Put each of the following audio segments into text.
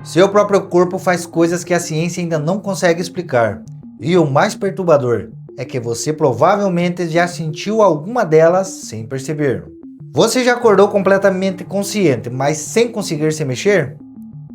Seu próprio corpo faz coisas que a ciência ainda não consegue explicar. E o mais perturbador é que você provavelmente já sentiu alguma delas sem perceber. Você já acordou completamente consciente, mas sem conseguir se mexer?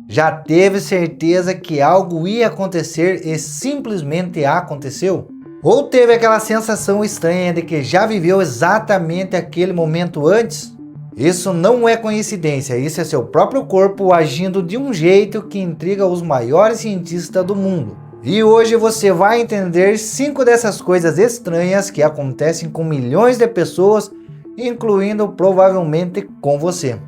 Já teve certeza que algo ia acontecer e simplesmente aconteceu? Ou teve aquela sensação estranha de que já viveu exatamente aquele momento antes? Isso não é coincidência, isso é seu próprio corpo agindo de um jeito que intriga os maiores cientistas do mundo. E hoje você vai entender 5 dessas coisas estranhas que acontecem com milhões de pessoas, incluindo provavelmente com você.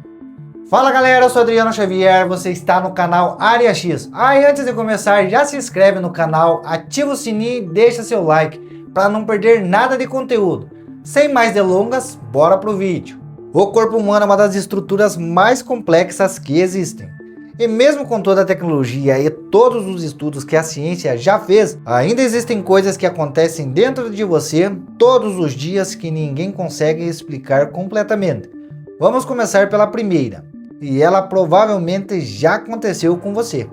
Fala galera, eu sou Adriano Xavier, você está no canal Área X. E antes de começar, já se inscreve no canal, ativa o sininho e deixa seu like, para não perder nada de conteúdo. Sem mais delongas, bora pro vídeo. O corpo humano é uma das estruturas mais complexas que existem. E mesmo com toda a tecnologia e todos os estudos que a ciência já fez, ainda existem coisas que acontecem dentro de você todos os dias que ninguém consegue explicar completamente. Vamos começar pela primeira, e ela provavelmente já aconteceu com você.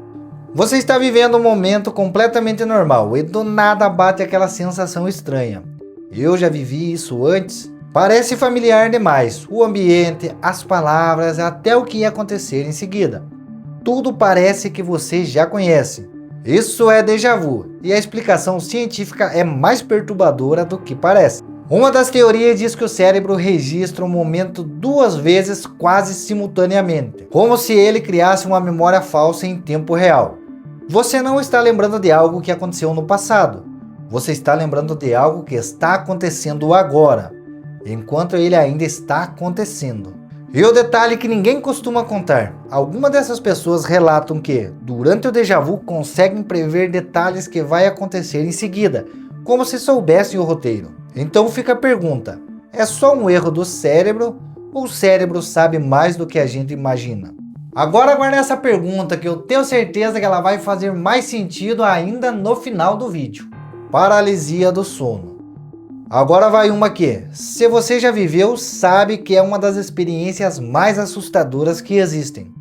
Você está vivendo um momento completamente normal e do nada bate aquela sensação estranha. Eu já vivi isso antes. Parece familiar demais, o ambiente, as palavras, até o que ia acontecer em seguida. Tudo parece que você já conhece. Isso é déjà vu, e a explicação científica é mais perturbadora do que parece. Uma das teorias diz que o cérebro registra um momento 2 vezes quase simultaneamente, como se ele criasse uma memória falsa em tempo real. Você não está lembrando de algo que aconteceu no passado, você está lembrando de algo que está acontecendo agora, enquanto ele ainda está acontecendo. E o detalhe que ninguém costuma contar, algumas dessas pessoas relatam que, durante o déjà vu, conseguem prever detalhes que vai acontecer em seguida, como se soubessem o roteiro. Então fica a pergunta, é só um erro do cérebro ou o cérebro sabe mais do que a gente imagina? Agora guarda essa pergunta que eu tenho certeza que ela vai fazer mais sentido ainda no final do vídeo. Paralisia do sono. Agora vai uma que, se você já viveu, sabe que é uma das experiências mais assustadoras que existem.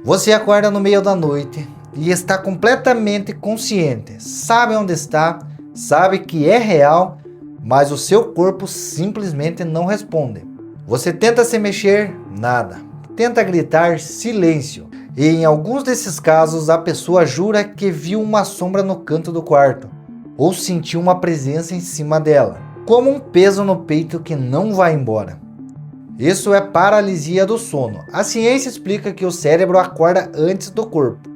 Você acorda no meio da noite e está completamente consciente, sabe onde está, sabe que é real, mas o seu corpo simplesmente não responde. Você tenta se mexer, nada. Tenta gritar, silêncio. E em alguns desses casos a pessoa jura que viu uma sombra no canto do quarto, ou sentiu uma presença em cima dela, como um peso no peito que não vai embora. Isso é paralisia do sono. A ciência explica que o cérebro acorda antes do corpo.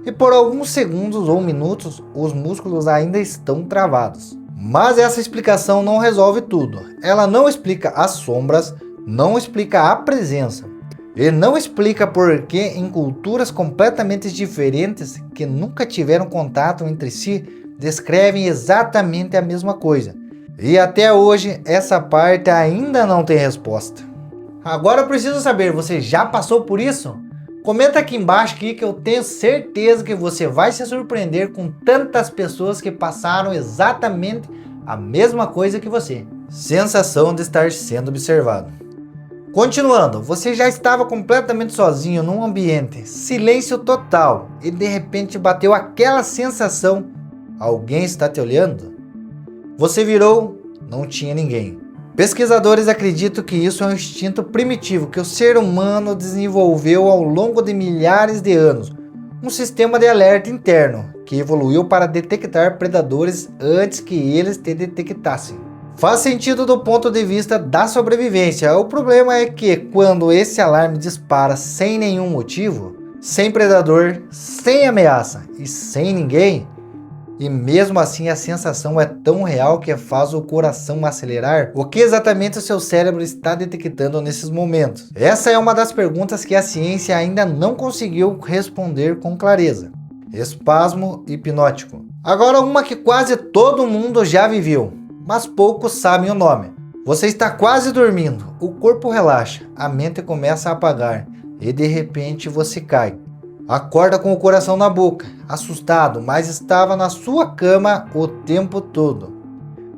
E por alguns segundos ou minutos, os músculos ainda estão travados. Mas essa explicação não resolve tudo. Ela não explica as sombras, não explica a presença. E não explica por que em culturas completamente diferentes, que nunca tiveram contato entre si, descrevem exatamente a mesma coisa. E até hoje, essa parte ainda não tem resposta. Agora eu preciso saber, você já passou por isso? Comenta aqui embaixo que eu tenho certeza que você vai se surpreender com tantas pessoas que passaram exatamente a mesma coisa que você. Sensação de estar sendo observado. Continuando, você já estava completamente sozinho num ambiente, silêncio total, e de repente bateu aquela sensação, alguém está te olhando? Você virou, não tinha ninguém. Pesquisadores acreditam que isso é um instinto primitivo que o ser humano desenvolveu ao longo de milhares de anos. Um sistema de alerta interno que evoluiu para detectar predadores antes que eles te detectassem. Faz sentido do ponto de vista da sobrevivência. O problema é que quando esse alarme dispara sem nenhum motivo, sem predador, sem ameaça e sem ninguém, e mesmo assim a sensação é tão real que faz o coração acelerar, o que exatamente o seu cérebro está detectando nesses momentos? Essa é uma das perguntas que a ciência ainda não conseguiu responder com clareza. Espasmo hipnótico. Agora uma que quase todo mundo já viveu, mas poucos sabem o nome. Você está quase dormindo, o corpo relaxa, a mente começa a apagar e de repente você cai. Acorda com o coração na boca, assustado, mas estava na sua cama o tempo todo.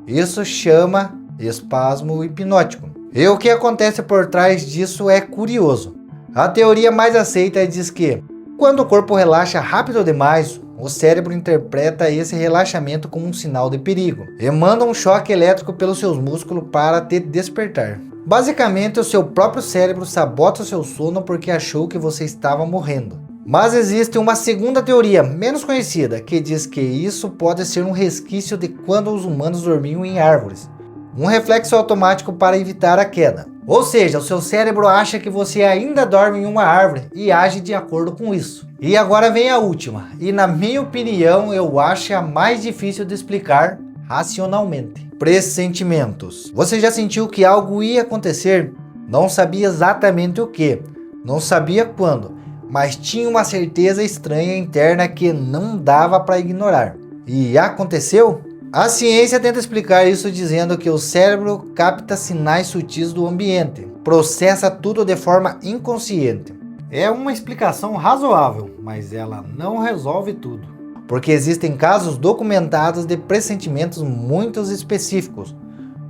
Isso chama espasmo hipnótico. E o que acontece por trás disso é curioso. A teoria mais aceita diz que, quando o corpo relaxa rápido demais, o cérebro interpreta esse relaxamento como um sinal de perigo e manda um choque elétrico pelos seus músculos para te despertar. Basicamente, o seu próprio cérebro sabota o seu sono porque achou que você estava morrendo. Mas existe uma segunda teoria, menos conhecida, que diz que isso pode ser um resquício de quando os humanos dormiam em árvores. Um reflexo automático para evitar a queda. Ou seja, o seu cérebro acha que você ainda dorme em uma árvore e age de acordo com isso. E agora vem a última, e na minha opinião eu acho a mais difícil de explicar racionalmente. Pressentimentos. Você já sentiu que algo ia acontecer? Não sabia exatamente o que, não sabia quando, mas tinha uma certeza estranha interna que não dava para ignorar. E aconteceu? A ciência tenta explicar isso dizendo que o cérebro capta sinais sutis do ambiente, processa tudo de forma inconsciente. É uma explicação razoável, mas ela não resolve tudo. Porque existem casos documentados de pressentimentos muito específicos,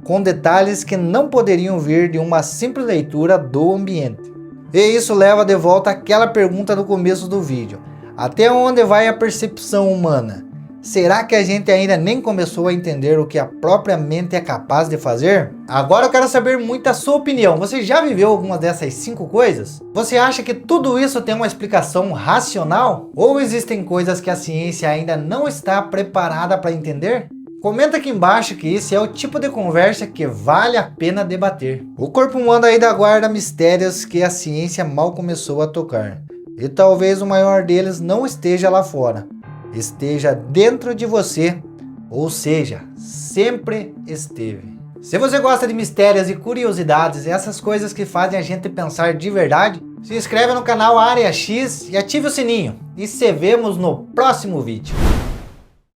com detalhes que não poderiam vir de uma simples leitura do ambiente. E isso leva de volta àquela pergunta do começo do vídeo. Até onde vai a percepção humana? Será que a gente ainda nem começou a entender o que a própria mente é capaz de fazer? Agora eu quero saber muito a sua opinião. Você já viveu alguma dessas 5 coisas? Você acha que tudo isso tem uma explicação racional? Ou existem coisas que a ciência ainda não está preparada para entender? Comenta aqui embaixo que esse é o tipo de conversa que vale a pena debater. O corpo humano ainda guarda mistérios que a ciência mal começou a tocar. E talvez o maior deles não esteja lá fora. Esteja dentro de você, ou seja, sempre esteve. Se você gosta de mistérios e curiosidades, essas coisas que fazem a gente pensar de verdade, se inscreve no canal Área X e ative o sininho. E se vemos no próximo vídeo.